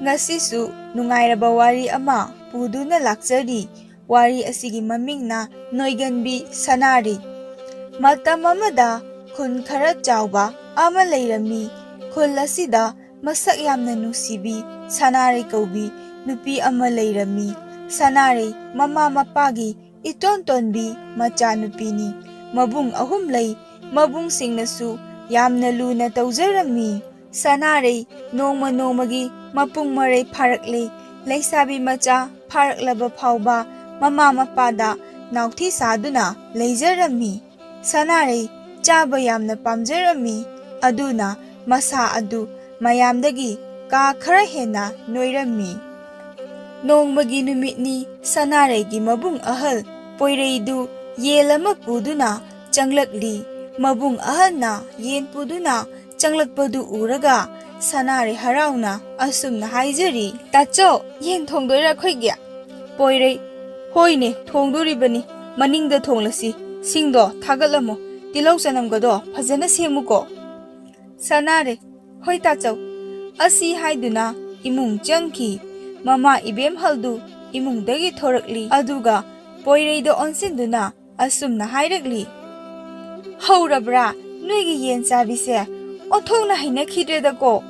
ngasisu nungairaba wari ama puduna lakjari. Wari asigi mamingna Noiganbi Sanarei. Matam amada khun khara chawba ama leirami. Khul asida masak yamna nungsibi Sanarei kaubi nupi ama leirami. Sanarei mama mapagi iton tonbi macha nupini. Mabung ahum lei, mabung singnasu yamna luna tawjarami. Sanarei nongma nongmagi mapung marai pharakle. Leisabi macha pharaklaba phawba mama mapada nauthi saduna leijarami. Sanarei chaba yamna pamjarami. Aduna masa adu mayamdagi ka khara hena noirami. Nongmagi numitni Sanareigi mabung ahal poireidu yelama puduna changlakli. Mabung ahalna yen puduna changlakpadu uraga Sanarei harauna asumna haijari. Tacho yen thongdoira khoige. Poirei hoine thongdoribani maningda thonglasi singdo thagalamo tilau chanamgado phajana semuko. Sanarei hoi tacho asi haiduna imung changki. Mama ibem haldu imungdagi thorakli aduga poireido onsinduna asumna hairakli. Haurabra noigi yen chabise onthongna haina khidredako.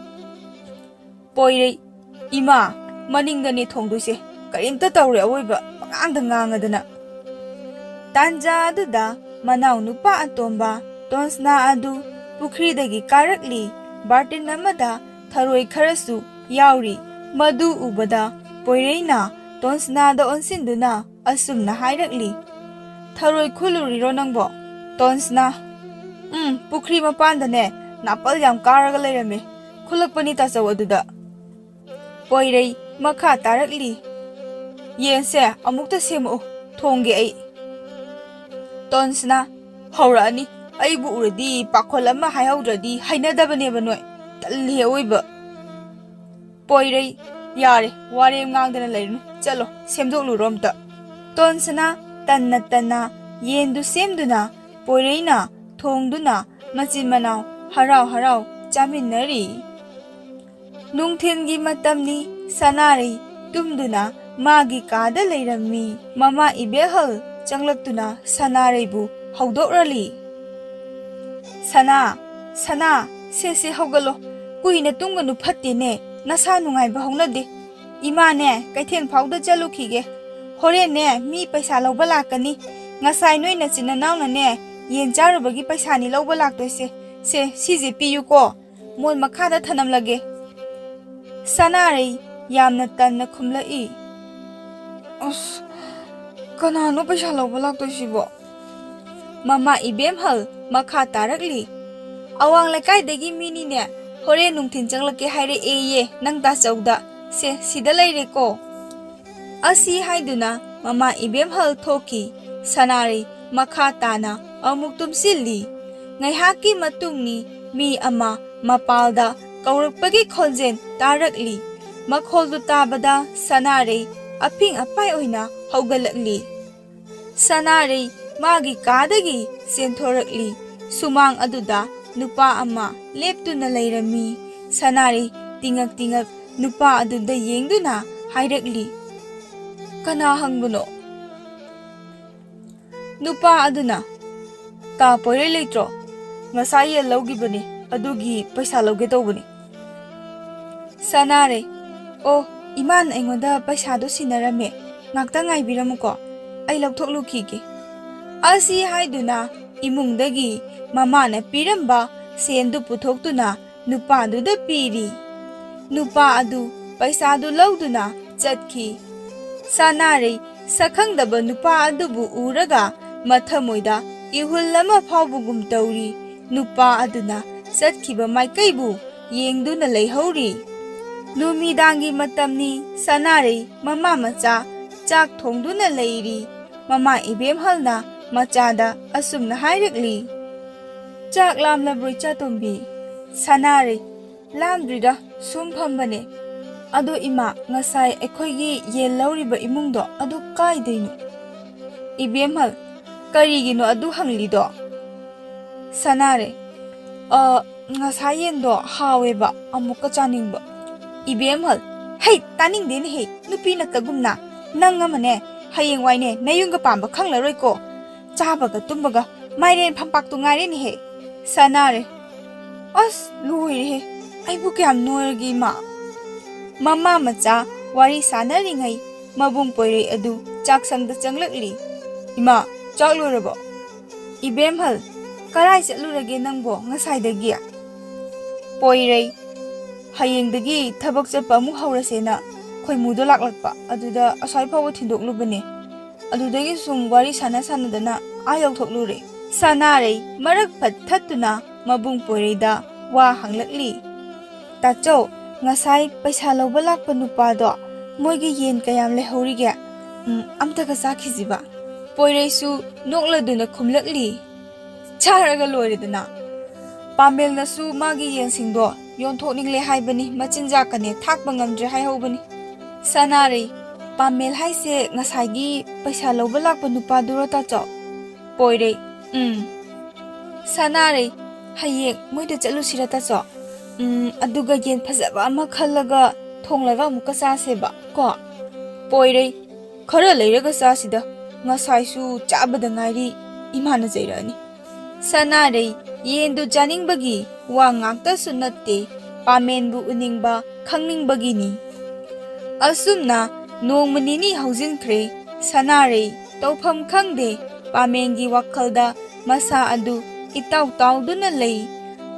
Poirei ima maningdani thongduise karimta tawre awoiba pangangda ngangadana. Tanja aduda manau nupa atomba tonsna adu pukhridagi karakli. Bartin amada tharoi kharasu yauri. Madu ubada poireina tonsnada onsinduna asumna hairakli. Tharoi khuluriro nangbo. Tonsna pukhri mapandane napal yam karaga leirame. Khulakpani tachaw aduda. Poirei makha tarakli. Yense amukta semu thongge ai. Tonsna haurani aibu uradi pakhol ama haihaudradi hainadabaneba noi talli oiba. Poirei yare warem ngangdana leirnu chalo semdokluromta. Tonsna tanna tanna yendu semduna poireina thongduna machin manau harau harau chaminari. Nungthengi matamni Sanarei tumduna magi kada leirami. Mama ibehal changlaktuna Sanareibu haudokrali. Sana se hogalo kuina tunganu phattene. Nasa nungaiba haunade. Imane kaitheng phawda chalukhige. Horen ne mi paisa lawba lakani. Ngasai noi nachina nauna ne yen charubagi paisa ni lawba laktoise. Se sije piyuko. Mon makhada thanamlage. Sanarei yamna tanna khumlai. Kanano paisa lawba laktoisibo. Mama ibem hal makha tarakli. Awang lakaidagi mini ne hore nungthin changlake haire eye nang ta chawda se sida leire ko. Asi haiduna mama ibem hal thoki. Sanarei makha tana amuk tumsilli. Ngaihaki matungni mi ama mapalda kaurakpagi khonjen tarakli. Makholdu tabada Sanarei aping apai oina haugalakli. Sanarei magi kadagi senthorakli. Sumang aduda nupa ama leptuna leirami. Sanarei tingak nupa aduda yengduna hairakli. Kana hangbuno? Nupa aduna ka poire leitro ngasai lawgibani adugi paisa lawge tawbani. Sanarei o iman aingoda paisa do sinarame ngakta ngaibiramuko ai lawthoklukhige. Asi haiduna imungdagi mamana piramba sendu puthoktuna nupa aduda piri. Nupa adu paisa adu lawduna chatki. Sanarei sakhangdaba nupa adubu uraga mathamoida ihulama phawbugum tawri. Nupa aduna chatkhiba maikaibu yengduna leihori. Numidangi matamni Sanarei mama macha chak thongduna leiri. Mama ibem halna machada asumna hairakli. Chak lamlabroi chatombi. Sanarei lamdrida sum phambane. Ado ima ngasai ekhoigi yel lawriba imungdo adu kaidainu. Ibem hal karigino adu hanglido. Sanarei ngasai yendo haweba amuka chaningba. Ibem hal Hey, taning din he, nupi nagkagumna. Nang nga mane, hayeng wine, na yung gapamba kang laroy ko. Chabaga tumbaga, mayren pampakto nga rin he. Sanare. As, luhoy he. Ay bukayam noergi ma. Mama macha, wari sanari ngay. Mabung poire adu, chaksang da changlakli. Ima, chaklurabo. Ibemhal, karay chaklurage nangbo, ngasay dagiya. Poire. Hayengdagi tabak chapa mu haurasena khoi mudo laklakpa aduda asai phaw thindoklubane adudagi sum wari sana sanadana ayau thoklure sanare marak phat thattuna mabung poreida wa hanglakli tacho ngasai paisa lawba lakpa nupa do moigi yen kayam lehorige amta ka sakhijiba poireisu nokladuna khumlakli charaga loridana pamel nasu magi yen singdo yon thokningle haibani machinja kane thakpa ngamdre haihobani sanare pamel haise ngasagi paisa lawba lakpa nupa durata chaw poire sanare hayek moida chalu sirata chaw aduga yen phajaba ama khallaga thonglaga muka saseba ko poire khara leiraga sasida ngasai su chabada ngairi imana jairani sanare yendu janingbagi wa ngakta sunatte pamenbu uningba khangningbagini asumna nongmanini haujinkre sanare tawpham khangde pamengi wakhalda masa adu itaw tawduna lei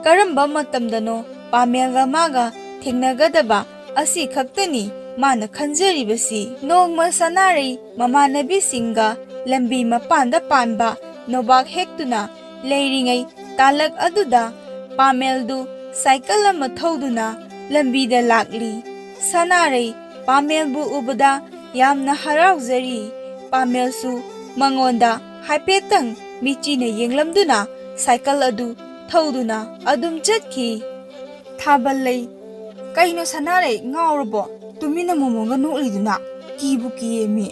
karamba matamdano pamelga maga thengnagadaba asi khaktani mana khanjaribasi nongma sanare mamanabi singa lambi mapanda panba nobak hektuna leiringai talak aduda pameldu cycle ama thoduna lambida lakli sanare pamelbu ubada yamna haraujari pamelsu mangonda haipetang michina yenglamduna cycle adu thoduna adum chatki thaballai kaino sanare ngawrbo tumina momonga nokliduna kibu kiyemi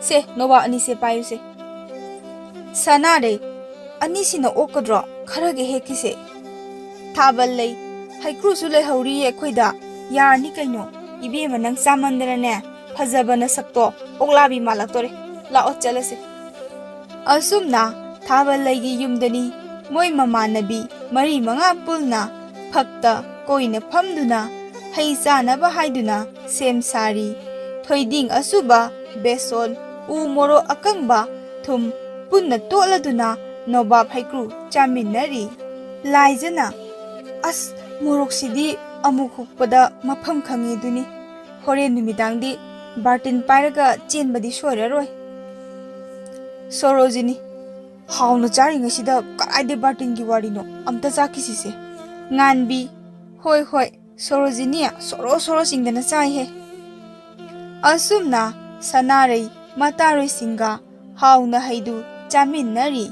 se noba ani se payuse sanare ani sina okadro kharage hekise thaballai haikrusu le hauri ekhoida yarni kaino ibe manang samandra ne phajabana sakto oklabi malaktore la o chalase asumna thaballai gi yumdani moi mamanabi mari manga pulna phakta koina phamduna heisa na ba haiduna sem sari thoiding asuba beson u moro akangba thum punna toladuna nobab haikru chaminari laijana as moroksidi amukukpada mafam khangi duni hore numidangdi bartin pairaga chenbadi soiraroi sorojini hauna chari ngasida karaide bartin gi warino amta chakisise nganbi hoi hoi sorojinia soro singdana chai he asumna sanarei mataroi singa hauna haidu chaminari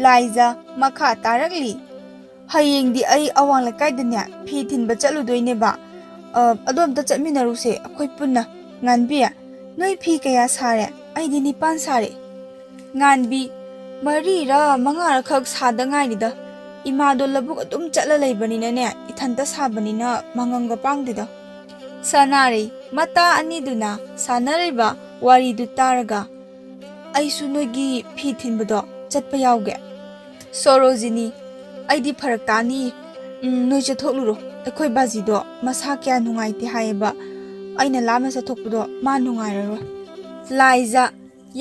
laija makha tarakli hayengdi ai awang lakaidanya phi thinba chaludoineba adom ta chatminaruse akhoi punna nganbiya noi phi kaya sare aidi ni pan sare nganbi mari ra mangara khak sadangaida imado labuk atum chatla leibanina ne ithanta sabanina manganga pangdida sanare mata aniduna sanareba wari du taraga aisu nogi phi thinbado chatpa yauge sorojini aidi pharakani noi chathokluro akhoi bajido masa kya nungaite haeba aina lama chathokpado ma nungairaro laija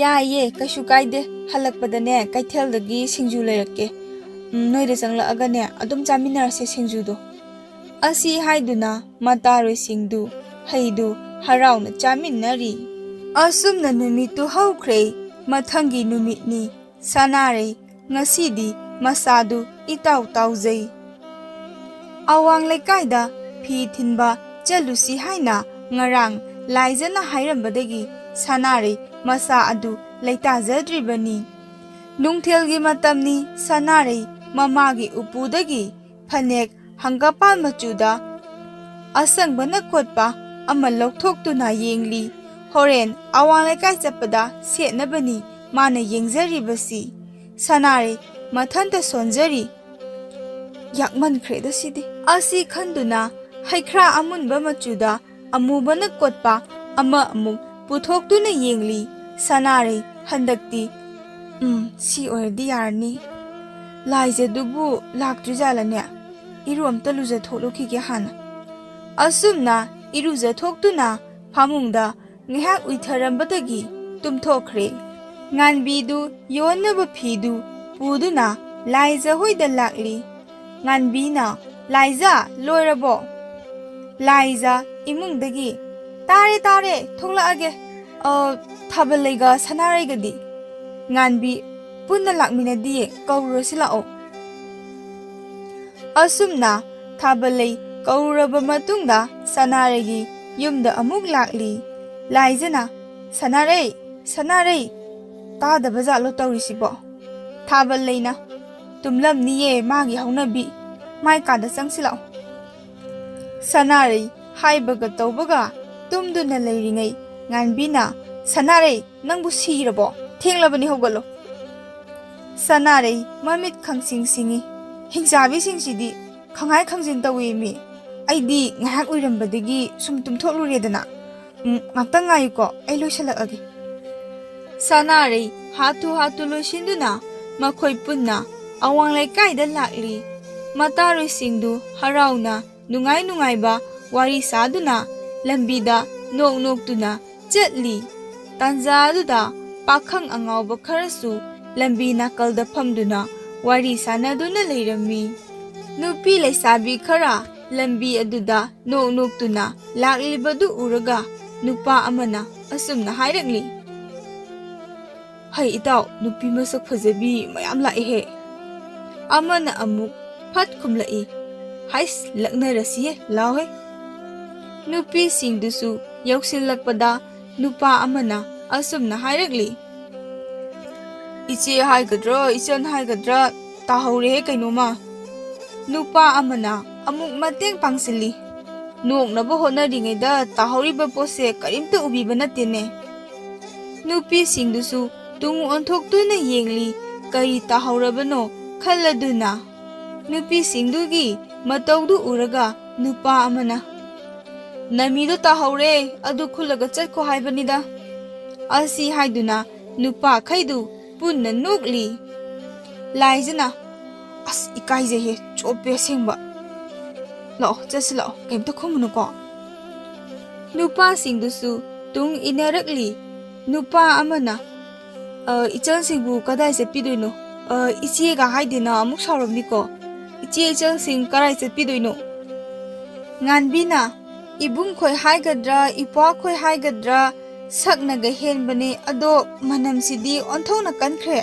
yaye kashu kaide halakpadane kaithel singju leirake noida changla agane adum chaminarse singjudo asi haiduna mataroi singdu haidu harauna chaminari asumna numitu haukhre mathangi numitni sanare ngasidi masadu itaw tawjai awang lekaida phi thinba chalusi haina ngarang laijana hairambadagi sanare masa adu leita jadribani nungthelgi matamni sanare mamagi upudagi phanek hangapal machuda asangbana khotpa ama lokthokuna yengli horen awang lekai chapada setnabani mana yengjari sanare mathanta sonjari yakman khreda sidi asi khanduna haikra amunba machuda ꯑꯃꯨꯕꯅ ꯀꯣꯠꯄ ꯑꯃ ꯑꯃꯨꯛ ꯄꯨꯊꯣꯛꯇꯨꯅ ꯌꯦꯡꯂꯤ꯫ ꯁꯅꯥꯔꯩ ꯍꯟꯗꯛꯇꯤ ꯁꯤ ꯑꯣꯏꯔꯗꯤ ꯌꯥꯔꯅꯤ꯫ ꯂꯥꯏꯖꯗꯨꯕꯨ ꯂꯥꯛꯇ꯭ꯔꯤꯖꯥꯠꯂꯅꯦ? ꯏꯔꯨ ꯑꯝꯇ ꯂꯨꯖꯊꯣꯛꯂꯨꯈꯤꯒꯦ ꯍꯥꯟꯅ꯫ ꯑꯁꯨꯝꯅ ꯏꯔꯨꯖꯊꯣꯛꯇꯨꯅ ꯐꯃꯨꯡꯗ ꯉꯥꯏꯍꯥꯛ ꯎꯏꯊꯔꯝꯕꯗꯒꯤ ꯇꯨꯝꯊꯣꯛꯈ꯭ꯔꯦ꯫ ꯉꯥꯟꯕꯤꯗꯨ ꯌꯣꯟꯅꯕ ꯐꯤꯗꯨ ꯄꯨꯗꯨꯅ ꯂꯥꯏꯖ ꯍꯣꯏꯗ ꯂꯥꯛꯂꯤ꯫ ꯉꯥꯟꯕꯤꯅ "ꯂꯥꯏꯖ ꯂꯣꯏꯔꯕꯣ?" ꯂꯥꯏꯖ ꯏꯃꯨꯡꯗꯒꯤ "ꯇꯥꯔꯦ ꯇꯥꯔꯦ, ꯊꯣꯛꯂꯛꯑꯒꯦ꯫ ꯊꯥꯕꯜꯂꯩꯒ ꯁꯅꯥꯔꯩꯒꯗꯤ?" ꯉꯥꯟꯕꯤ "ꯄꯨꯟꯅ ꯂꯥꯛꯃꯤꯟꯅꯗꯤꯌꯦ, ꯀꯧꯔꯨꯔꯁꯤ ꯂꯥꯛꯑꯣ." ꯑꯁꯨꯝꯅ ꯊꯥꯕꯜꯂꯩ ꯀꯧꯔꯨꯔꯕ ꯃꯇꯨꯡꯗ ꯁꯅꯥꯔꯩꯒꯤ ꯌꯨꯝꯗ ꯑꯃꯨꯛ ꯂꯥꯛꯂꯤ꯫ ꯂꯥꯏꯖꯅ "ꯁꯅꯥꯔꯩ, ꯁꯅꯥꯔꯩ, ꯇꯥꯗꯕꯖꯥꯠꯂꯣ ꯇꯧꯔꯤꯁꯤꯕꯣ?" ꯊꯥꯕꯜꯂꯩꯅ "ꯇꯨꯝꯂꯝꯅꯤꯌꯦ ꯃꯥꯒꯤ ꯍꯧꯅꯕꯤ, ꯃꯥꯏ ꯀꯥꯗ ꯆꯪꯁꯤ ꯂꯥꯛꯑꯣ." ꯁꯅꯥꯔꯩ ꯍꯥꯏꯕꯒ ꯇꯧꯕꯒ ꯇꯨꯝꯗꯨꯅ ꯂꯩꯔꯤꯉꯩ ꯉꯥꯟꯕꯤꯅ "ꯁꯅꯥꯔꯩ, ꯅꯪꯕꯨ ꯁꯤꯔꯕꯣ? ꯊꯦꯡꯂꯕꯅꯤ, ꯍꯧꯒꯠꯂꯣ." ꯁꯅꯥꯔꯩ ꯃꯃꯤꯠ ꯈꯪꯁꯤꯡ ꯁꯤꯡꯉꯤ꯫ "ꯍꯤꯡꯆꯥꯕꯤꯁꯤꯡꯁꯤꯗꯤ ꯈꯪꯍꯥꯏ ꯈꯪꯖꯤꯟ ꯇꯧꯏꯃꯤ. ꯑꯩꯗꯤ ꯉꯥꯏꯍꯥꯛ ꯎꯏꯔꯝꯕꯗꯒꯤ ꯁꯨꯝ ꯇꯨꯝꯊꯣꯛꯂꯨꯔꯦꯗꯅ. ꯉꯥꯛꯇꯪ ꯉꯥꯏꯌꯨꯀꯣ, ꯑꯩ ꯂꯣꯏꯁꯤꯜꯂꯛꯑꯒꯦ." ꯁꯅꯥꯔꯩ ꯍꯥꯊꯨ ꯍꯥꯊꯨ ꯂꯣꯏꯁꯤꯟꯗꯨꯅ ꯃꯈꯣꯏ ꯄꯨꯟꯅ ꯑꯋꯥꯡ ꯂꯩꯀꯥꯏꯗ ꯂꯥꯛꯂꯤ꯫ ꯃꯇꯥꯔꯣꯏꯁꯤꯡꯗꯨ ꯍꯔꯥꯎꯅ ꯅꯨꯡꯉꯥꯏ ꯅꯨꯡꯉꯥꯏꯕ ꯋꯥꯔꯤ ꯁꯥꯗꯨꯅ ꯂꯝꯕꯤꯗ ꯅꯣꯛ ꯅꯣꯛꯇꯨꯅ ꯆꯠꯂꯤ꯫ ꯇꯥꯟꯖꯥ ꯑꯗꯨꯗ ꯄꯥꯈꯪ ꯑꯉꯥꯎꯕ ꯈꯔꯁꯨ ꯂꯝꯕꯤ ꯅꯥꯀꯜꯗ ꯐꯝꯗꯨꯅ ꯋꯥꯔꯤ ꯁꯥꯟꯅꯗꯨꯅ ꯂꯩꯔꯝꯃꯤ꯫ ꯅꯨꯄꯤ ꯂꯩꯁꯥꯕꯤ ꯈꯔ ꯂꯝꯕꯤ ꯑꯗꯨꯗ ꯅꯣꯛ ꯅꯣꯛꯇꯨꯅ ꯂꯥꯛꯂꯤꯕꯗꯨ ꯎꯔꯒ ꯅꯨꯄꯥ ꯑꯃꯅ ꯑꯁꯨꯝꯅ ꯍꯥꯏꯔꯛꯂꯤ: "ꯍꯩ ꯏꯇꯥꯎ, ꯅꯨꯄꯤ ꯃꯁꯛ ꯐꯖꯕꯤ ꯃꯌꯥꯝ ꯂꯥꯛꯏꯍꯦ." ꯑꯃꯅ ꯑꯃꯨꯛ ꯐꯠ ꯈꯨꯝꯂꯛꯏ: "ꯍꯩꯁ, ꯂꯛꯅꯔꯁꯤꯌꯦ, ꯂꯥꯎꯍꯦ." ꯅꯨꯄꯤꯁꯤꯡꯗꯨꯁꯨ ꯌꯧꯁꯤꯜꯂꯛꯄꯗ ꯅꯨꯄꯥ ꯑꯃꯅ ꯑꯁꯨꯝꯅ ꯍꯥꯏꯔꯛꯂꯤ: "ꯏꯆꯦ ꯍꯥꯏꯒꯗ꯭ꯔꯥ ꯏꯆꯟ ꯍꯥꯏꯒꯗ꯭ꯔꯥ, ꯇꯥꯍꯧꯔꯦꯍꯦ ꯀꯩꯅꯣꯃ." ꯅꯨꯄꯥ ꯑꯃꯅ ꯑꯃꯨꯛ ꯃꯇꯦꯡ ꯄꯥꯡꯁꯤꯜꯂꯤ: "ꯅꯣꯛꯅꯕ ꯍꯣꯠꯅꯔꯤꯉꯩꯗ ꯇꯥꯍꯧꯔꯤꯕ ꯄꯣꯠꯁꯦ ꯀꯔꯤꯝꯇ ꯎꯕꯤꯕ ꯅꯠꯇꯦꯅꯦ." ꯅꯨꯄꯤꯁꯤꯡꯗꯨꯁꯨ ꯇꯨꯡ ꯑꯣꯟꯊꯣꯛꯇꯨꯅ ꯌꯦꯡꯂꯤ, ꯀꯔꯤ ꯇꯥꯍꯧꯔꯕꯅꯣ ꯈꯜꯂꯗꯨꯅ꯫ ꯅꯨꯄꯤꯁꯤꯡꯗꯨꯒꯤ ꯃꯇꯧꯗꯨ ꯎꯔꯒ ꯅꯨꯄꯥ ꯑꯃꯅ "ꯅꯃꯤꯗꯣ ꯇꯥꯍꯧꯔꯦ, ꯑꯗꯨ ꯈꯨꯜꯂꯒ ꯆꯠꯈꯣ ꯍꯥꯏꯕꯅꯤꯗ." ꯑꯁꯤ ꯍꯥꯏꯗꯨꯅ ꯅꯨꯄꯥꯈꯩꯗꯨ ꯄꯨꯟꯅ ꯅꯣꯛꯂꯤ꯫ ꯂꯥꯏꯖꯅ "ꯑꯁ, ꯏꯀꯥꯏꯖꯩꯍꯦ, ꯆꯣꯞꯄꯦ ꯑꯁꯦꯡꯕ. ꯂꯥꯛꯑꯣ, ꯆꯠꯁꯤ ꯂꯥꯛꯑꯣ, ꯀꯩꯝꯇ ꯈꯨꯝꯃꯨꯅꯨꯀꯣ." ꯅꯨꯄꯥꯁꯤꯡꯗꯨꯁꯨ ꯇꯨꯡ ꯏꯟꯅꯔꯛꯂꯤ꯫ ꯅꯨꯄꯥ ꯑꯃꯅ "ꯏꯆꯜꯁꯤꯡꯕꯨ ꯀꯗꯥꯏ ꯆꯠꯄꯤꯗꯣꯏꯅꯣ? ꯏꯆꯦꯒ ꯍꯥꯏꯗꯦꯅ ꯑꯃꯨꯛ ꯁꯥꯎꯔꯝꯅꯤꯀꯣ. ꯏꯆꯦ ꯏꯆꯜꯁꯤꯡ ꯀꯗꯥꯏ ꯆꯠꯄꯤꯗꯣꯏꯅꯣ?" ꯉꯥꯟꯕꯤꯅ "ꯏꯕꯨꯡꯈꯣꯏ ꯍꯥꯏꯒꯗ꯭ꯔꯥ ꯏꯄ꯭ꯋꯥꯈꯣꯏ ꯍꯥꯏꯒꯗ꯭ꯔꯥ, ꯁꯛꯅꯒ ꯍꯦꯟꯕꯅꯦ, ꯑꯗꯣ ꯃꯅꯝꯁꯤꯗꯤ ꯑꯣꯟꯊꯣꯛꯅ ꯀꯟꯈ꯭ꯔꯦ."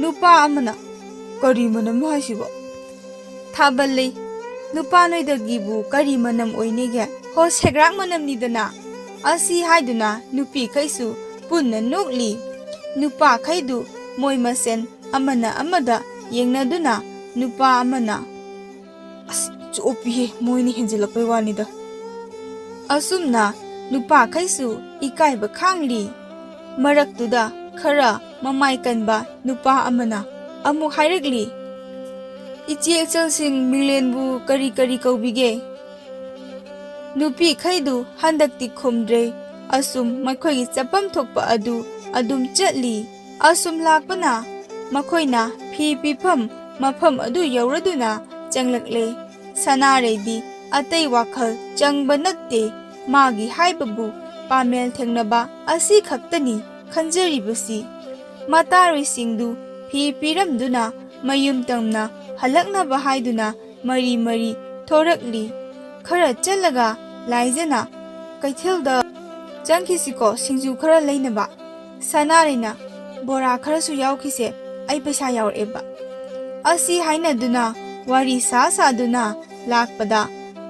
ꯅꯨꯄꯥ ꯑꯃꯅ "ꯀꯔꯤ ꯃꯅꯝꯅꯣ ꯍꯥꯏꯁꯤꯕꯣ?" ꯊꯥꯕꯜꯂꯩ "ꯅꯨꯄꯥ ꯅꯣꯏꯗꯒꯤꯕꯨ ꯀꯔꯤ ꯃꯅꯝ ꯑꯣꯏꯅꯤꯒꯦ? ꯍꯣ, ꯁꯦꯒ꯭ꯔꯥꯛ ꯃꯅꯝꯅꯤꯗꯅ." ꯑꯁꯤ ꯍꯥꯏꯗꯨꯅ ꯅꯨꯄꯤꯈꯩꯁꯨ ꯄꯨꯟꯅ ꯅꯣꯛꯂꯤ꯫ ꯅꯨꯄꯥꯈꯩꯗꯨ ꯃꯣꯏ ꯃꯁꯦꯟ ꯑꯃꯅ ꯑꯃꯗ ꯌꯦꯡꯅꯗꯨꯅ ꯅꯨꯄꯥ ꯑꯃꯅ "ꯑꯁ, ꯆꯣꯞꯄꯤꯍꯦ, ꯃꯣꯏꯅ ꯍꯦꯟꯖꯤꯜꯂꯛꯄꯩ ꯋꯥꯅꯤꯗ." ꯑꯁꯨꯝꯅ ꯅꯨꯄꯥꯈꯩꯁꯨ ꯏꯀꯥꯏꯕ ꯈꯥꯡꯂꯤ꯫ ꯃꯔꯛꯇꯨꯗ ꯈꯔ ꯃꯃꯥꯏ ꯀꯟꯕ ꯅꯨꯄꯥ ꯑꯃꯅ ꯑꯃꯨꯛ ꯍꯥꯏꯔꯛꯂꯤ: "ꯏꯆꯦ ꯏꯆꯜꯁꯤꯡ ꯃꯤꯡꯂꯦꯟꯕꯨ ꯀꯔꯤ ꯀꯔꯤ ꯀꯧꯕꯤꯒꯦ?" ꯅꯨꯄꯤꯈꯩꯗꯨ ꯍꯟꯗꯛꯇꯤ ꯈꯨꯝꯗ꯭ꯔꯦ꯫ ꯑꯁꯨꯝ ꯃꯈꯣꯏꯒꯤ ꯆꯠꯐꯝ ꯊꯣꯛꯄ ꯑꯗꯨ ꯑꯗꯨꯝ ꯆꯠꯂꯤ꯫ ꯑꯁꯨꯝ ꯂꯥꯛꯄꯅ ꯃꯈꯣꯏꯅ ꯐꯤ ꯄꯤꯐꯝ ꯃꯐꯝ ꯑꯗꯨ ꯌꯧꯔꯗꯨꯅ ꯆꯪꯂꯛꯂꯦ꯫ ꯁꯅꯥꯔꯩꯗꯤ ꯑꯇꯩ ꯋꯥꯈꯜ ꯆꯪꯕ ꯅꯠꯇꯦ, ꯃꯥꯒꯤ ꯍꯥꯏꯕꯕꯨ ꯄꯥꯃꯦꯜ ꯊꯦꯡꯅꯕ ꯑꯁꯤ ꯈꯛꯇꯅꯤ ꯈꯟꯖꯔꯤꯕꯁꯤ꯫ ꯃꯇꯥꯔꯣꯏꯁꯤꯡꯗꯨ ꯐꯤ ꯄꯤꯔꯝꯗꯨꯅ ꯃꯌꯨꯝ ꯇꯝꯅ ꯍꯜꯂꯛꯅꯕ ꯍꯥꯏꯗꯨꯅ ꯃꯔꯤ ꯃꯔꯤ ꯊꯣꯔꯛꯂꯤ꯫ ꯈꯔ ꯆꯠꯂꯒ ꯂꯥꯏꯖꯅ "ꯀꯩꯊꯦꯜꯗ ꯆꯪꯈꯤꯁꯤꯀꯣ, ꯁꯤꯡꯖꯨ ꯈꯔ ꯂꯩꯅꯕ." ꯁꯅꯥꯔꯩꯅ "ꯕꯣꯔꯥ ꯈꯔꯁꯨ ꯌꯥꯎꯈꯤꯁꯦ, ꯑꯩ ꯄꯩꯁꯥ ꯌꯥꯎꯔꯛꯑꯦꯕ." ꯑꯁꯤ ꯍꯥꯏꯅꯗꯨꯅ ꯋꯥꯔꯤ ꯁꯥꯗꯨꯅ ꯂꯥꯛꯄꯗ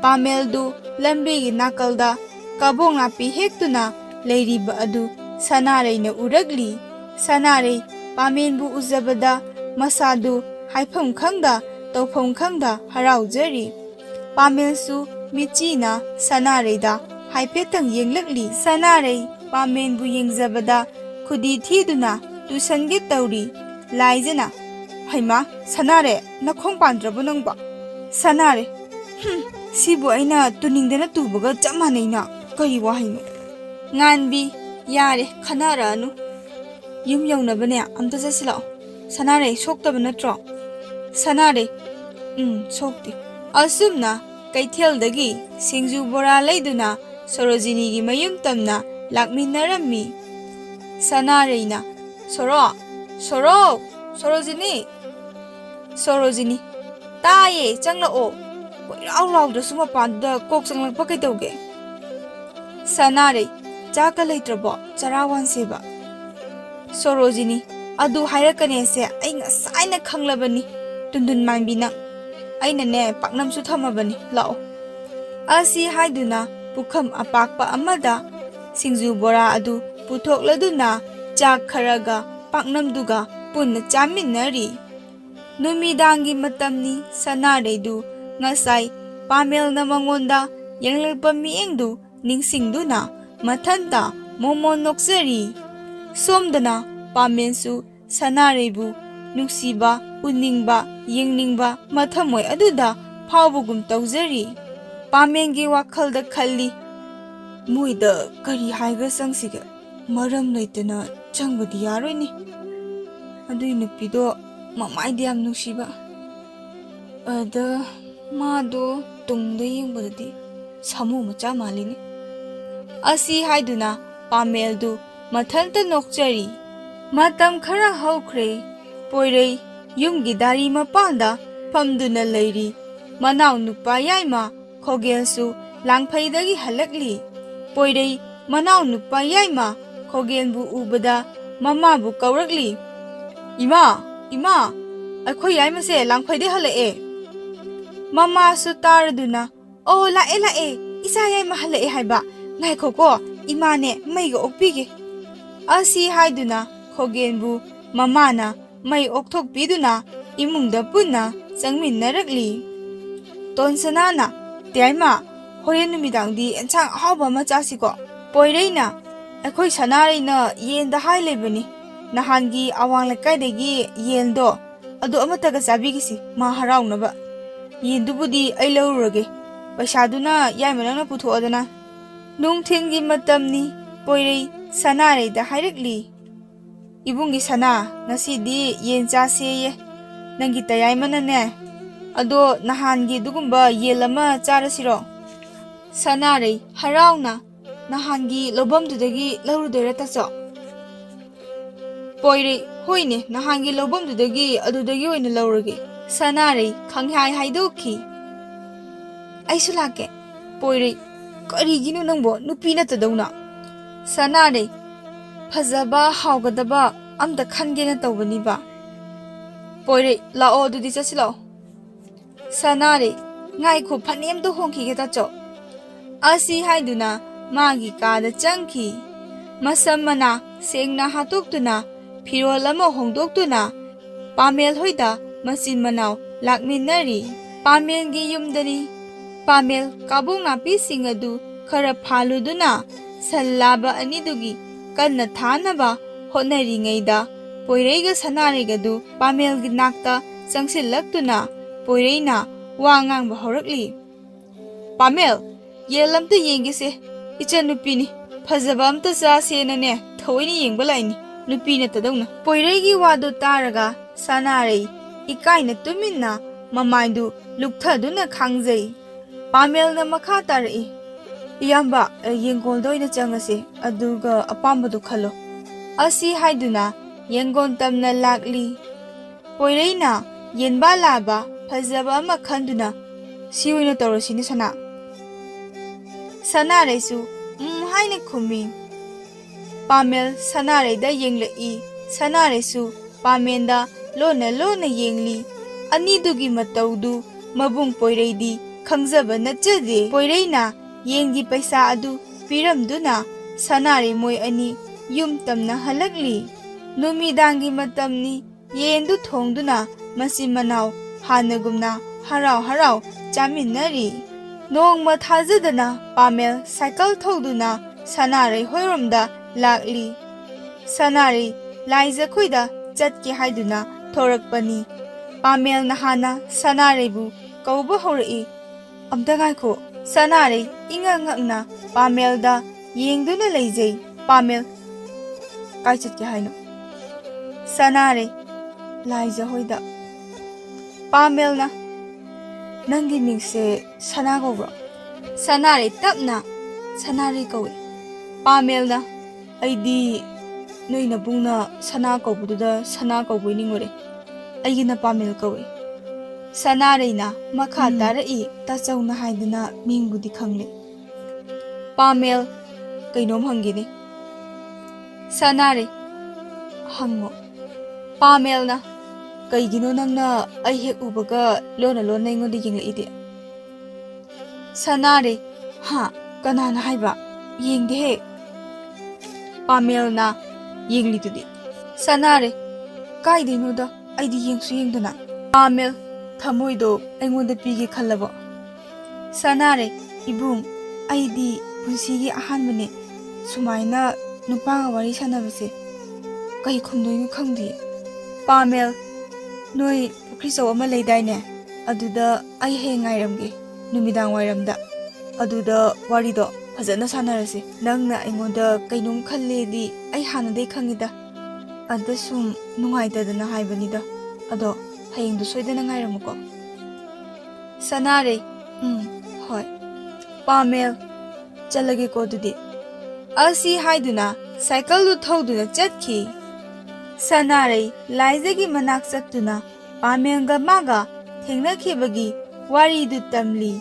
ꯄꯥꯃꯦꯜꯗꯨ ꯂꯝꯕꯤꯒꯤ ꯅꯥꯀꯜꯗ ꯀꯕꯣꯛ ꯅꯥꯄꯤ ꯍꯦꯛꯇꯨꯅ ꯂꯩꯔꯤꯕ ꯑꯗꯨ ꯁꯅꯥꯔꯩꯅ ꯎꯔꯛꯂꯤ꯫ ꯁꯅꯥꯔꯩ ꯄꯥꯃꯦꯟꯕꯨ ꯎꯖꯕꯗ ꯃꯁꯥꯗꯨ ꯍꯥꯏꯐꯝ ꯈꯪꯗ ꯇꯧꯐꯝ ꯈꯪꯗ ꯍꯔꯥꯎꯖꯔꯤ꯫ ꯄꯥꯃꯦꯜꯁꯨ ꯃꯤꯠꯆꯤꯅ ꯁꯅꯥꯔꯩꯗ ꯍꯥꯏꯐꯦꯠꯇꯪ ꯌꯦꯡꯂꯛꯂꯤ꯫ ꯁꯅꯥꯔꯩ ꯄꯥꯃꯦꯟꯕꯨ ꯌꯦꯡꯖꯕꯗ ꯈꯨꯗꯤ ꯊꯤꯗꯨꯅ ꯇꯨꯁꯟꯒꯦ ꯇꯧꯔꯤ꯫ ꯂꯥꯏꯖꯅ "ꯍꯩꯃꯥ, ꯁꯅꯥꯔꯦ, ꯅꯈꯣꯡ ꯄꯥꯟꯗ꯭ꯔꯕꯣ ꯅꯪꯕꯣ?" ꯁꯅꯥꯔꯦ "ꯁꯤꯕꯨ ꯑꯩꯅ ꯇꯨꯅꯤꯡꯗꯅ ꯇꯨꯕꯒ ꯆꯞ ꯃꯥꯟꯅꯩꯅ." kari wahino. Nganbi, yare, khanara anu. Yum yaunabane amta jasilao. Sanarei soktaba natro. Sanarei, sokti. Asumna, kaithel-dagi singju bora laiduna Sorojini-gi mayum tamna lakminarami. Sanareina, Sorojini, taye changlao. Koirao laudrasu mapanda kok changlakpa kaidauge. Sanarei, chaka leitrabo charawan seba. Sorojini, adu hairakane se ai ngasaina khanglabani. Tundun manbina. Aina ne paknamsu thamabani lao. Asi haiduna pukham apakpa amada singju bora adu puthokladuna chak kharaga paknamduga punna chaminari. Numidangi matamni Sanareidu ngasai pamelna mangonda yanglagpa miengdu ningsingduna mathanta momon noksari. Somdana pamensu Sanareibu nungsiba uningba yengningba mathamoy aduda phawbugum tawjari. Pamengi wakhalda khalli muida kari haiga sangsiga maram leitana changbadi yaroini. Adui nupido mamaidi yam nungsiba. Ada mado tungda yengbadadi samu macha malini. Asi haiduna pameldu mathanta nokchari. Matam khara haukhre poirei yumgi dari mapanda famduna leiri. Manaw nupa yaima Khogelsu langphaidagi halakli. Poirei manaw nupa yaima Khogelbu ubada mamabu kaurakli. Ima, akhoi yaima se langphaide halae. Mama su taraduna, oh lae, isa yaima halae haiba. Ngaikho ko, imane maiga okpige. Asi haiduna Khogelbu mamana mai okthokpiduna imungda punna changminnarakli. Tonsanana Tiaima, horen numidangdi enchang ahawba ama chasiko. Poireina, akhoi Sanareina yenda hai lebani. Nahangi awang lakaidagi yendo adu amataga chabigisi ma harawnaba. Yendubudi ai laururage. Paisaduna yaimanangna puthoadana. Nungthingi matamni poirei Sanareida hairakli. Ibungi Sana, ngasidi yen chaseye. Nangi tayaimanane. Ado nahangi dugumba yelama charasiro. Sanarei harauna nahangi lobamdudagi laurudoira tacho. Poirei hoine nahangi lobamdudagi adudagi oina laurage. Sanarei khanghai haidokhi. Aisu lake. Poirei kariginu nangbo nupina tadawna. Sanarei phajaba hawgadaba amta khangena tawbaniba. Poirei lao adudi chasilao. Sanarei ngaikho phanem do hongkhige tacho. Asi haiduna magi kada changki. Masamana sengna hatoktuna phirol ama hongdoktuna pamel hoida machin manaw lakminari. Pamelgi yumdani pamel kabung napi singadu khara phaluduna sallaba anidugi kanna thanaba hotnaringaida poireiga Sanareigadu pamelgi nakta changsillaktuna Poireina wangang bahorakli. Pamel, yelamta yengise, icha nupini, phajabamta chasenane, thoini yengbalaini, nupina tadawna. Poireigi wadu taraga, Sanarei, ikaina tuminna, mamaindu lukthaduna khangjai. Pamelna makha tarai. Iyamba yengoldoina changase, aduga apambadu khalo. Asi haiduna, yengon tamna lakli. Poireina, yenba laba, phajaba ama khanduna siwina torosini sana. Sanareisu haine khumi. Pamel Sanareida yenglai. Sanareisu pamenda lona yengli. Anidugi mataudu mabung poireidi khangjaba nachade. Poireina yengi paisa adu piramduna Sanarei moi ani yum tamna halakli. Numidangi matamni yendu thongduna machin manaw hanagumna harau chaminari. Nongma thajadana Pamel cycle thoduna Sanarei hoiromda lakli. Sanarei laija khoida chatki haiduna thorakpani. Pamel nahana Sanareibu kauba horai. Amta ngaikho Sanarei inga ngakna Pamelda yengduna leijei. Pamel kai chatke haino. Sanarei laija hoida. Pamelna nangi mingse sana gobro. Sanarei tapna Sanarei kawe. Pamelna aidi noina bungna sana kaubuda sana kaubui ningore. Aigina Pamel kawe. Sanarei na makha tarai tachauna haidina mingbudi khangle. Pamel kainom hangini. Sanarei hango. Pamel na kaigino nangna ai hek ubaga lona lona ingodi yingla ide. Sanarei ha kanana haiba yengde he. Pamel na yengli tudi. Sanarei kaidino da aidi yengsu yengdana. Pamel thamoido aingonda pige khallabo. Sanarei ibung aidi punsigi ahanbane sumaina nupa wari sanabase kai khumdoinu khangdi. Pamel noi pukri chaw ama leidaine aduda ai he ngairamge numidang wairamda aduda warido fajana sanarase. Nangna aingonda kainum khalledi ai hanadai khangida adasum nungaitadana haibanida ado hayengdu soidana ngairamuko. Sanarei hoi. Pamel chalage ko dudi. Asi haiduna cycle du thoduna chatki. Sanarei laijagi manak chattuna Pamenga maga thengnakhibagi wari du tamli.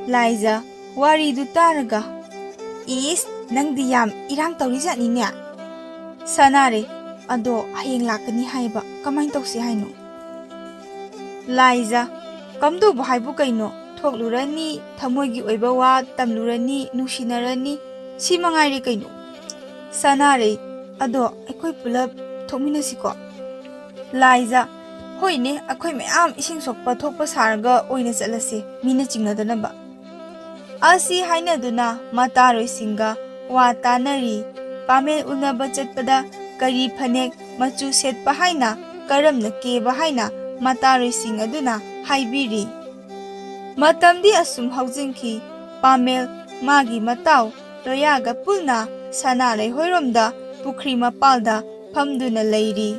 Laija wari du taraga is nangdi yam irang tawrijat ni ne. Sanarei ado hayeng lakani haiba kamain tawsi haino. Laija kamdo bahaibu kaino thoklurani thamoigi oiba wa tamlurani nungsinarani si mangairi kaino. Sanarei ado akhoi pulap thokminasiko. Laija hoine akhoi mayam ising sokpa thokpa sarga oina chalase mina chingnadanaba. Asi hainaduna mataroi singa wa tanari. Pamel unaba chatpada kari phanek machu setpa haina karamna keba haina mataroi sing aduna haibiri. Matamdi asum haujingki. Pamel magi matau Loyaga pulna Sanarei hoiromda pukri mapalda phamduna leiri.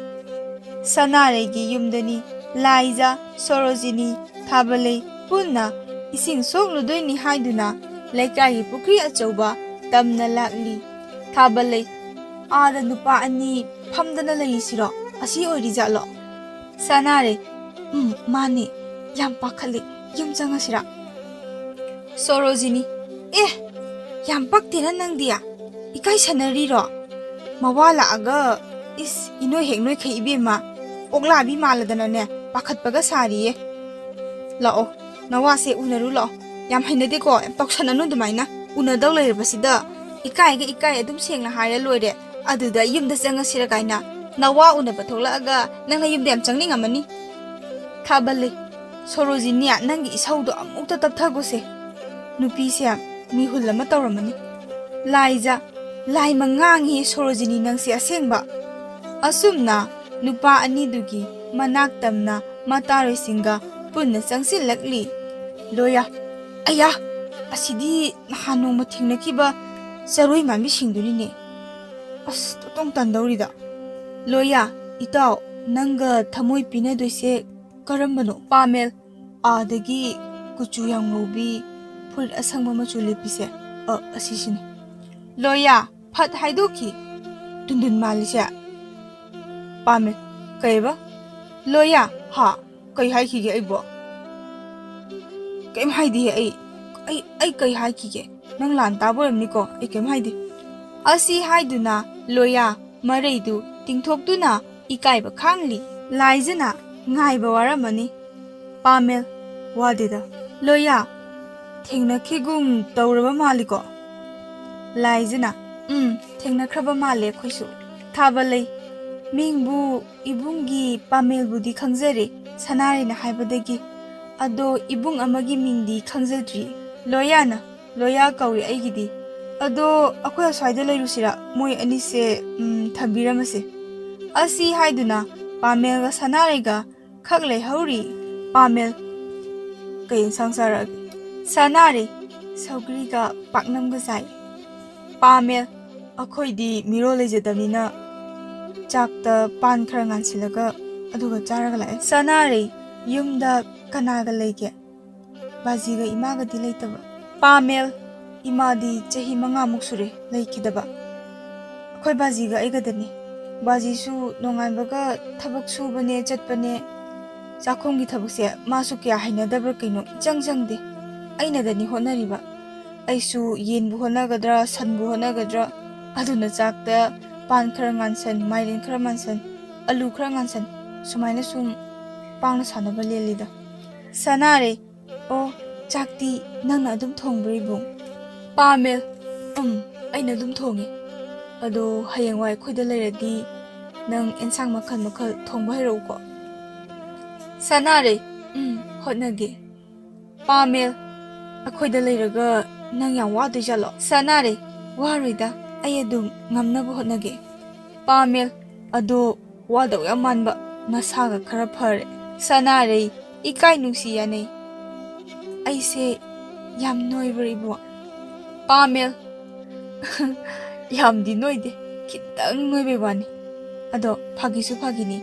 Sanarei gi yumdani Laija Sorojini Thabalei pulna ising sokludoini haiduna leikai pukri achauba tamna lakli. Thabalei ada nupa ani phamdana leisiro asi oirijalo. Sanarei mani yam pakhali yum changasira. Sorojini yam paktena nangdia ikai sanariro mawala aga is inoi heknoi khai ibema okla bi maladana ne pakhatpaga sariye. Lao nawase unaru lo yam hainade ko toksananu dumaina unadaw leirabasida ikai ga ikai adum sengna haira loire aduda yumda changasira kaina nawa unaba thoklaaga nangna yumda yam changningamani. Thabalei Sorojini nangi isaudo amukta tapthagose nupise mihul ama tawramani. Laija lai mangangi Sorojini nangsi asengba. Asumna nupa anidugi manak tamna mataroi singa punna changsilakli. Loya aya asidi nahano mathingnakiba charoi mami singdurine as totong tandawrida. Loya itaw nanga thamoi pinadoise karambano. Pamel adagi kuchu yang ngobi full asangma machu lepise asisini. Loya phat haidoki dundun malise. Pamel kaiba. Loya ha kai haikige aibo kaim haidi ai kai haikige nang lan taboramni ko ai kaim haidi. Asi haiduna Loya mareidu tingthokduna ikaiba khangli. Laijana ngaiba waramani. Pamel wadida. Loya thengnakhigum tawraba maliko. Laijana thengnakraba male khoisu. Thabalei mingbu ibungi Pamel budi khangjare Sanarei na haibadagi ado ibung amagi mingdi khangjadri. Loya kawi aigidi ado akhoi aswaida leirusira moi anise thambiramase. Asi haiduna Pamel ga Sanarei ga khaklei hauri. Pamel kayin sangsara. Sanarei Saugriga paknamga sai. Pamel akhoi miro lejadamina chakta pan khara ngansilaga aduga charaga lae. Sanarei yumda kanaga lege. Bajiga imaga di leitaba. Pamel imadi chahi manga muksure leikidaba. Akhoi bajiga aigadani. Baji su nonganbaga thabak subane chatpane chakhongi thabakse masu kya hainadabra kaino ichang-changde. Aina dani honariba. Aisu yenbu honagadra sanbu honagadra aduna chakta pan khara ngansan mairen khara mansan alu khara ngansan sumaina sum pangna sanaba lelida. Sanare o chakti nangna adum thongbri bung. Pamel aina adum thongi. Ado hayangwai khoida leiradi nang ensang makal thongba hairauko. Sanare hotnage. Pamel akhoi da leiraga nang yang wadu jalo. Sanare waruida ay adum ngamnaba hotnage. Pamel ado wadaw yamanba nasaga khara phare. Sanare ikai nungsi yane. Aise yam noibri bo. Pamel yam di noide kitang noibe wani. Ado phagisu phagini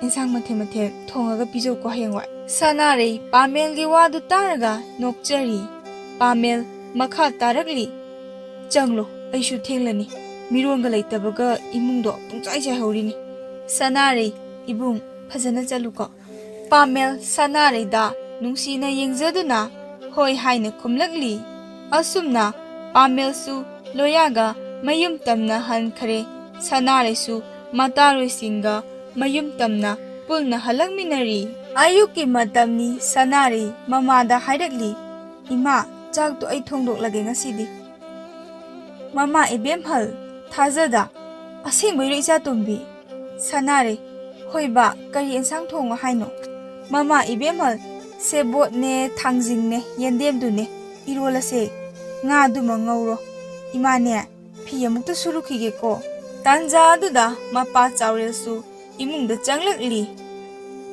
ensang mathe thongaga pijo ko hayangwa. Sanare Pamel gi wadu taraga nokchari. Pamel makha tarakli. Changlo aishu thenglani. Mironga leitabaga imungdo pungchai chai haurini. Sanare ibung phajana chaluko. Pamel Sanare da nungsina yengjaduna hoi haina khumlakli. Asumna Pamel su loyaga mayum tamna hankhare. Sanare su mataroi singa mayum tamna pulna halakminari. Ayuki matamni Sanare mamada hairakli. Ima chak to ai thongdok lage ngasidi. Mama ibem hal thajada asengbai recha tombi. Sanare hoiba kari ensang thonga haino. Mama ibem hal sebot ne thangjing ne yendem du ne irola se nga du mangauro. Ima ne phi amukta surukhige ko. Tanja aduda mapa chaurel su imungda changlakli.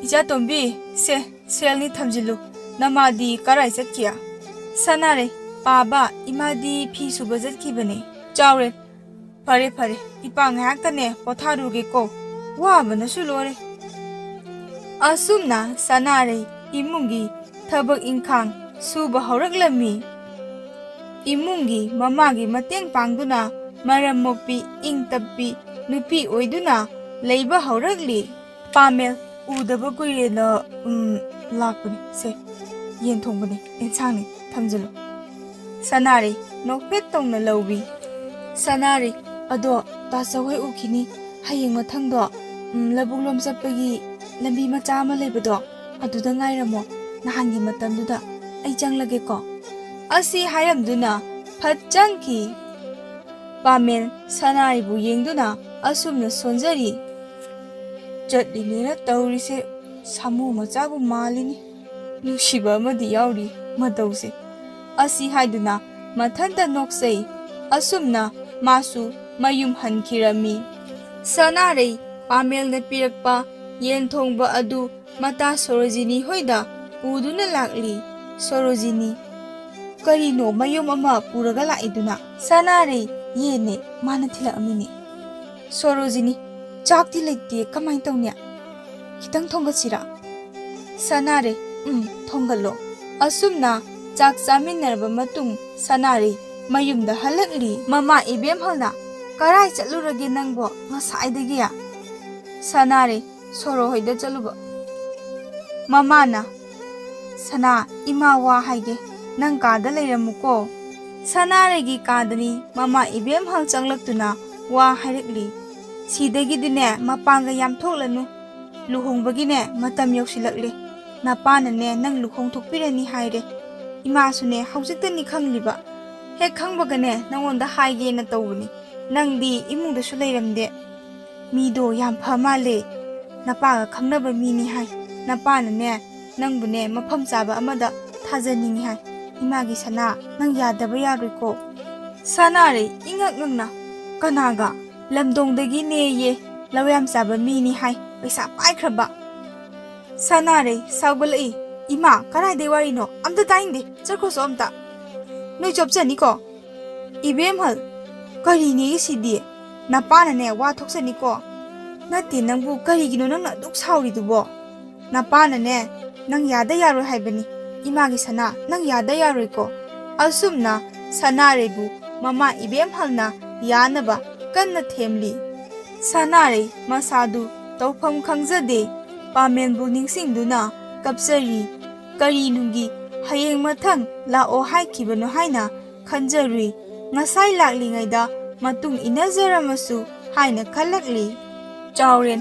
Icha tombi se selni thamjilu namadi karai chatkia. Sanare paba imadi phi suba jatkibane. Chaurel pare ipa ngayaktane potharuge ko wabana sulore. Asumna Sanare imungi thabak ingkhang suba hauraklammi. Imungi mamagi mateng pangduna maram mokpi ingtappi nupi oiduna leiba haurakli. Pamel udaba kuirena lakpani se yen thongbani ensangni thamjalo. Sanare nokpet tongna lawbi. Sanare ado tasawai ukini hayeng mathangdo labuglom chapagi lambi macha ama leibado aduda ngairamo nahangi matamduda ai changlage ko. Asi hayamduna phat changki. Pamel Sanare bu yengduna asumna sonjari. Chatlilena taurise samu machagu malini. Nushiba amadi yauri matause. Asi haiduna mathanta noksei. Asumna masu mayum hankirami. Sanare Pamel na pirakpa yen thongba adu mata Sorojini hoida uduna lakli. Sorojini karino mayum ama puraga laiduna. Sanare yene mana thila amini. Sorojini chakti lekte kamai tawnya kitang thongachira. Sanare thongalo. Asumna chak chaminarba matung Sanare mayumda halakli. Mama ibem halna karai chatlurage nangbo ngasaidagi ya. Sanare soro hoida chaluba. Mamana Sana ima wa haige nang kada leiramuko. Sanare gi kadani mama ibem hal changlaktuna wa hairakli. Sidagi dine mapanga yam thoklanu. Luhongbagi ne matam yausilakle. Napana ne nang luhong thokpirani haire. Ima sune haujiktani khangliba. Hek khangbaga ne nangonda haige na tawbani. Nangdi imungda su leiramde. Mido yam phamale. Napaga khangnaba mini hai. Napana ne nangbu ne mafam chaba amada thajaningi hai. Imagi sana nang yadaba yaroi. Sanare ingak ngangna kanaga lamdongdagi ne ye lawayam chaba mini hai paisa paikraba. Sanare saugalai ima karai de warino amta tainde charkhoso amta. noi chop chani ko ibem hal kari ni sidi na pana ne wa thok sani ko na ti nang bu kari gino nang na duk sauri du bo na pana ne nang yada yaro haibani ima gi sana nang yada yaro ko asumna sanare bu mama ibem hal na yana ba kanna themli sanare masadu tawpham khangjade pamen bu ningsing duna kapsari kari nungi hayeng mathang la o hai kibano haina khanjari ngasai lakli ngaida matung inazara masu haina khalakli chawren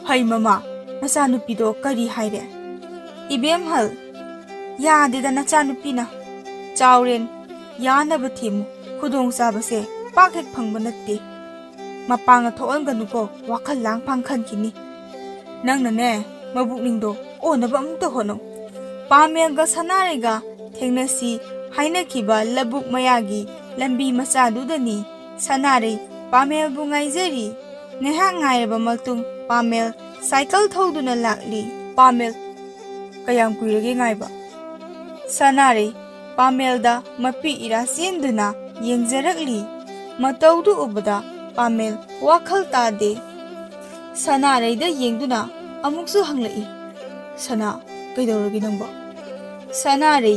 hai mama nachanupi do kari haire ibem hal ya de da nachanupi na chawren yana bathimu khudong sabase pakhek phangba natte mapanga thoon ganu ko wakhal lang phang khan kini nang na ne mabuk ning do o na bam to hono pamel ga sanare ga thengnasi haina kiba labuk mayagi lambi macha du dani sanare pamel bu ngai jeri neha ngai ba maltung pamel cycle thoduna lakli pamel kayam kuirage ngai ba sanare pamel da mapi ira sinduna yengjarakli mataudu ubada pamel wakhal ta de sanare da yengduna amuksu hanglai sana kaidoragi nangba sanare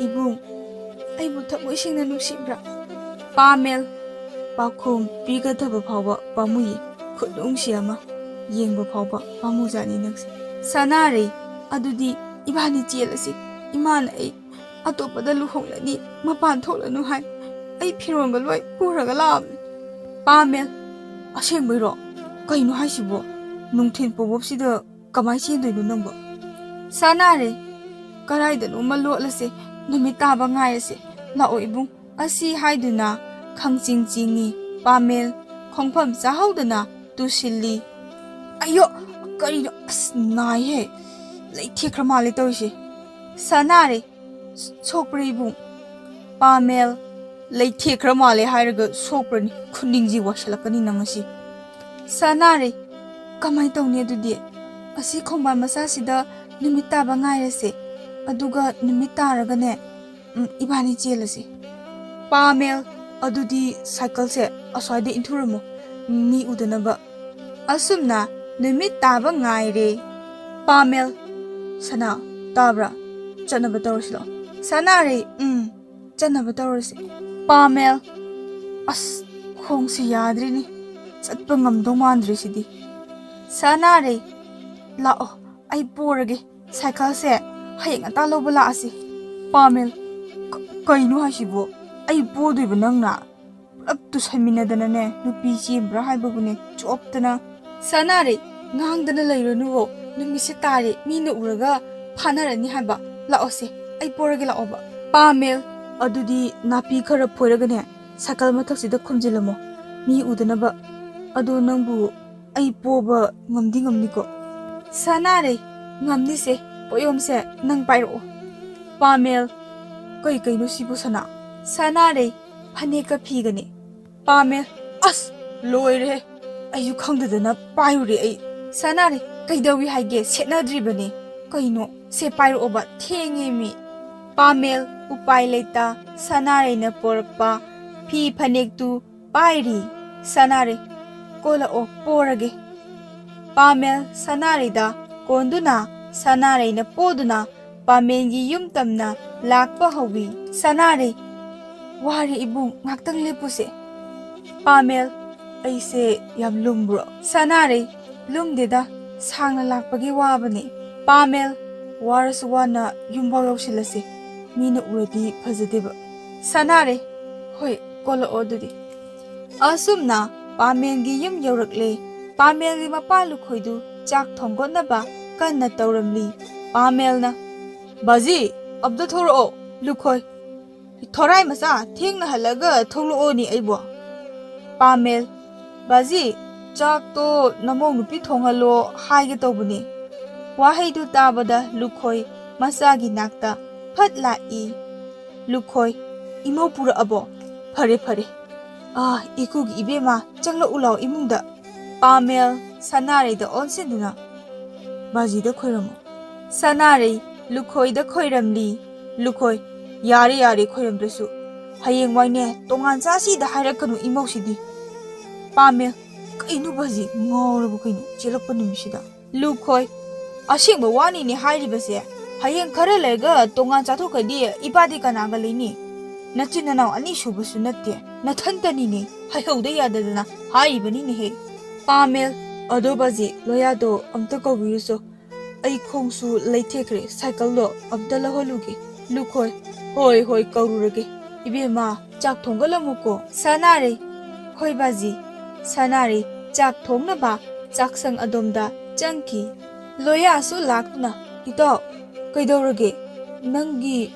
ibung aibu thamoi singna nusibra pamel pakhum pigathaba phawba pamuyi khudung siama yengba phawba pamujani nangsi sanare adudi ibani chelasi iman ai atopada luhonglani mapan tholanu hai ai phironga loi puraga lam pamel asengbairo kaino haisibo nungthin pobopsida kamai chendoinu nangba sanare karaidanu malotlase numita ba ngairase lao ibung asi haiduna khangching chingi pamel khongpham chahaudana tusilli ayo karino asnai he leithie kramale toise sanare sokpri ibung pamel leithie kramale hairaga sokprani khuningji washalakani nangasi sanare kamai tawni adudi asi khongba masa sida numita ba ngairase aduga numita ragane ibani chelase pamel adudi cycle se aswade inthuramo mi udanaba asumna numita ba ngaire pamel sana tabra chanaba tawslo sanare chanaba tawrase pamel as khongsi yadrini chatpa ngamdo mandri sidi sanare lao ai porage cycle se hayeng ata lobala asi pamel kaino hasibo ai bodoi banangna pulap tu saminadana ne nupi chembra haibabune choptana sanare ngangdana leironu wo numise tare mina uraga phanarani haiba laose ai porage laoba pamel adudi napi khara phoiraga ne sakal mathak sida khumjilamo mi udanaba adu nangbu ai poba ngamdi ngamni ko sanare ngamni se poyom se nang pairo pamel kai kai no sibu sana sanare phane ka phigani pamel as loire ayu khangdadana payure ai sanare kaidawi haige setnadribani kaino se pairo oba thenge mi pamel upai leta sanare na porpa phi phanek tu pairi sanare kola o porage pamel sanare da konduna sanare na poduna pamengi yum tamna lakpa hawi sanare wari ibung ngaktang lepuse pamel aise yam lumbro sanare lumdeda sangna lakpagi wabani pamel waraswana yumbaw yawsilase mina uradi phajadeba sanare hoi kola odudi asumna pamengi yum yawrakle pamelgi mapalu khoidu chak thonggonaba kanna tawramli pamelna baji abda thoro lukhoi thorai masa thengna halaga tholo ni aibo pamel baji chak to namong nupi thongalo haige tobuni wahaidu tabada lukhoi masagi nakta phatla I lukhoi imo pura abo phare phare ikugi ibema changlo ulaw imungda pamel sanare da onsenduna baji da khoiramo sanare lukhoi da khoiramli lukhoi Yari yari khoiramdrasu. Hayeng waine tongan chasida hairakanu imosidi. Pamel kainu baji ngawrabu kainu chelakpa numisida. Lukhoi asingba wani ni hairibase. Hayeng khara lega tongan chathokadi ibadi kanaga leini. Nachinanaw ani shubasu natte. Nathantani ne hayauda yadadana haibani ne he. Pamel ado baji loyado amta kawiruso. Ai khongsu leithekre cycle do amta laholugi. Lukhoi hoi hoi kaururage. Ibema chak thongalamuko. Sanare hoi baji. Sanare chak thongnaba chaksang adomda changki. Loya su lakna. Ito kaidorage nangi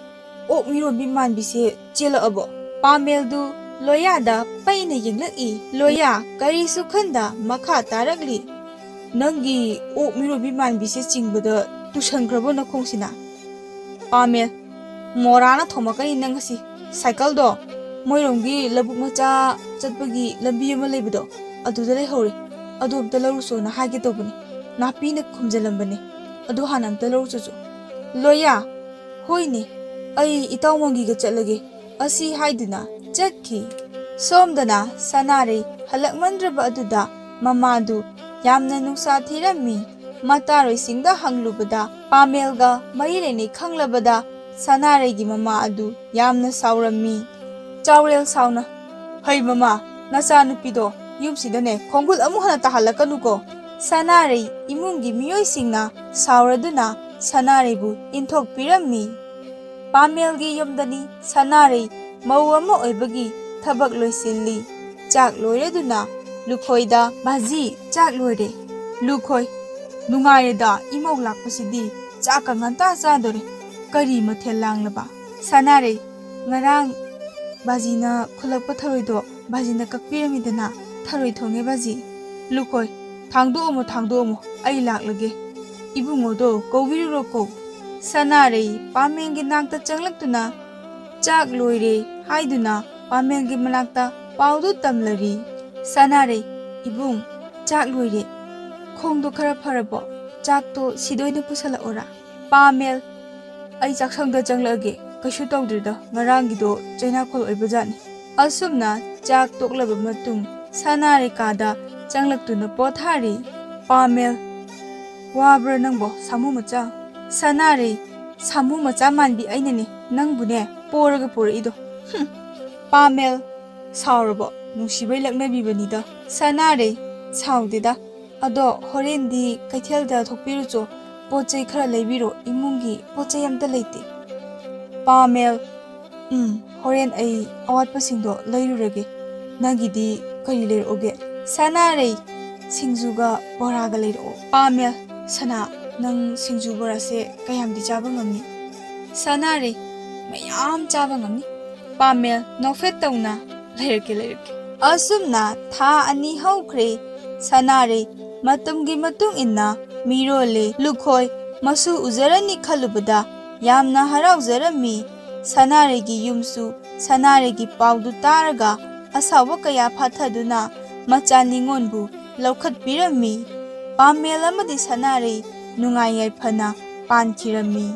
ok miro biman bise chela abo. Pamel du loya da paina yenglaki. Loya kari sukhanda makha taragli. Nangi ok miro biman bise chingbada tushangrabo na khongsina. Pamel morana thomakani nangasi cycle do moironggi labuk macha chatpagi lambi ama leibado aduda lehore adu amta laruso na hage tobani napi na khumjalambani adu hana amta laruso loya hoine ai itawmangi ga chatlage asi haiduna chatki somdana sanare halakmandraba aduda mamadu yamna nungsa thirami mataroi singda hanglubada pamelga mairene khanglabada Sanare gi mama adu yamna saurami. Chaurel sauna. Hai mama, nasa nupido yumsidane khongul amu hana tahalakanuko. Sanare imungi miyoi singna sauraduna Sanare bu inthok pirami. Pamel gi yumdani Sanare mau ama oibagi thabak loisilli. Chak loireduna lukhoida baji chak loire. Lukhoi nungaireda imok lakpasidi chaka nganta chadore. Kari mathel langlaba. Sanare ngarang bajina khulakpa tharoido bajina kakpiramidana tharoi thonge baji. Lukhoi thangdo omo ai laklage. Ibungo do kowiruro ko. Sanare pamengi nakta changlaktuna chak loire haiduna pamengi manakta paudu tamlari. Sanare ibung chak loire khongdo khara pharabo chak to sidoina pusala ora. Pamel ai chaksangda changlage kashu tawdrida ngarangido chainakol oibajani asumna chak toklaba matung Sanare kada changlaktuna pothari. Pamel wabra nangbo samu macha. Sanare samu macha manbi ainani nangbune poraga poraido. Pamel saurabo nungsibai laknabibanida. Sanare saudida ado horendi kaithelda thokpirucho pochai khara leibiro imungi pochai amta leite. Pamel horen ai awatpasingdo leirurage nagidi kari leiroge. Sanare singjuga boraga leiro. Pamel sana nang singju bora se kayamdi chaba ngamni. Sanare mayam chaba ngamni. Pamel nofet tawna leirke. Asumna tha ani haukhre. Sanare matumgi matung inna mirole lukhoi masu uzarani khalubada yamna harauzarami. Sanare gi yumsu Sanare gi paudu taraga asawa kaya phathaduna machaningonbu laukhat pirami. Pamel amadi Sanare nungai yaifana pankhirami.